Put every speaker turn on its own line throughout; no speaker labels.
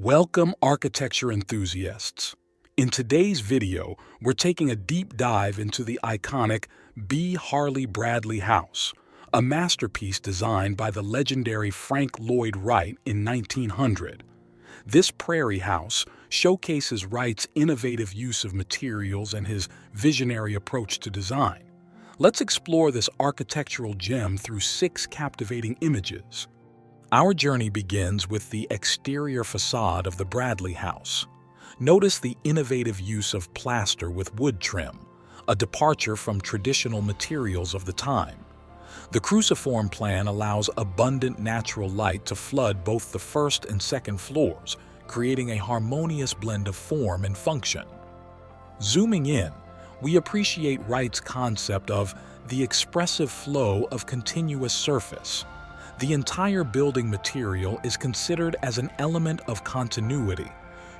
Welcome, architecture enthusiasts. In today's video, we're taking a deep dive into the iconic B. Harley Bradley House, a masterpiece designed by the legendary Frank Lloyd Wright in 1900. This prairie house showcases Wright's innovative use of materials and his visionary approach to design. Let's explore this architectural gem through 6 captivating images. Our journey begins with the exterior facade of the Bradley house. Notice the innovative use of plaster with wood trim, a departure from traditional materials of the time. The cruciform plan allows abundant natural light to flood both the first and second floors, creating a harmonious blend of form and function. Zooming in, we appreciate Wright's concept of the expressive flow of continuous surface. The entire building material is considered as an element of continuity,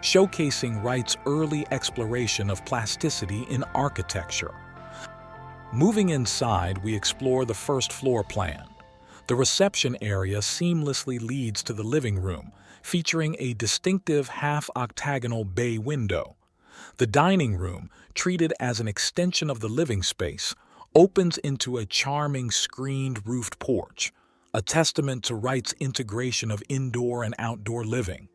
showcasing Wright's early exploration of plasticity in architecture. Moving inside, we explore the first floor plan. The reception area seamlessly leads to the living room, featuring a distinctive half-octagonal bay window. The dining room, treated as an extension of the living space, opens into a charming screened roofed porch, a testament to Wright's integration of indoor and outdoor living.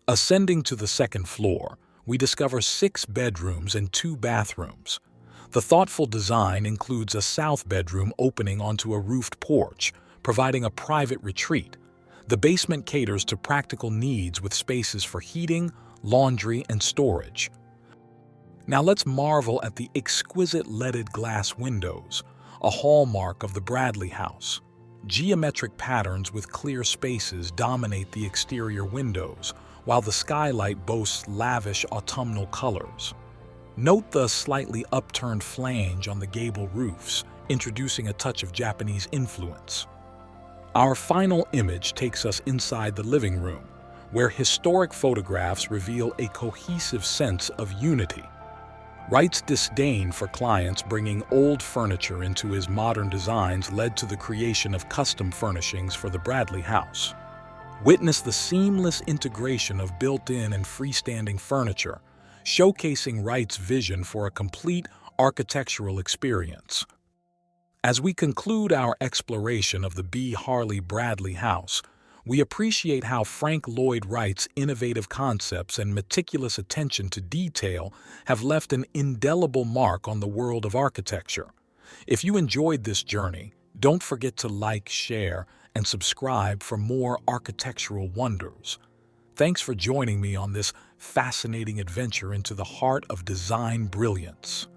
Ascending to the second floor, we discover 6 bedrooms and 2 bathrooms. The thoughtful design includes a south bedroom opening onto a roofed porch, providing a private retreat. The basement caters to practical needs with spaces for heating, laundry, and storage. Now let's marvel at the exquisite leaded glass windows, a hallmark of the Bradley house. Geometric patterns with clear spaces dominate the exterior windows, while the skylight boasts lavish autumnal colors. Note the slightly upturned flange on the gable roofs, introducing a touch of Japanese influence. Our final image takes us inside the living room, where historic photographs reveal a cohesive sense of unity. Wright's disdain for clients bringing old furniture into his modern designs led to the creation of custom furnishings for the Bradley house. Witness the seamless integration of built-in and freestanding furniture, showcasing Wright's vision for a complete architectural experience. As we conclude our exploration of the B. Harley Bradley house, we appreciate how Frank Lloyd Wright's innovative concepts and meticulous attention to detail have left an indelible mark on the world of architecture. If you enjoyed this journey, don't forget to like, share, and subscribe for more architectural wonders. Thanks for joining me on this fascinating adventure into the heart of design brilliance.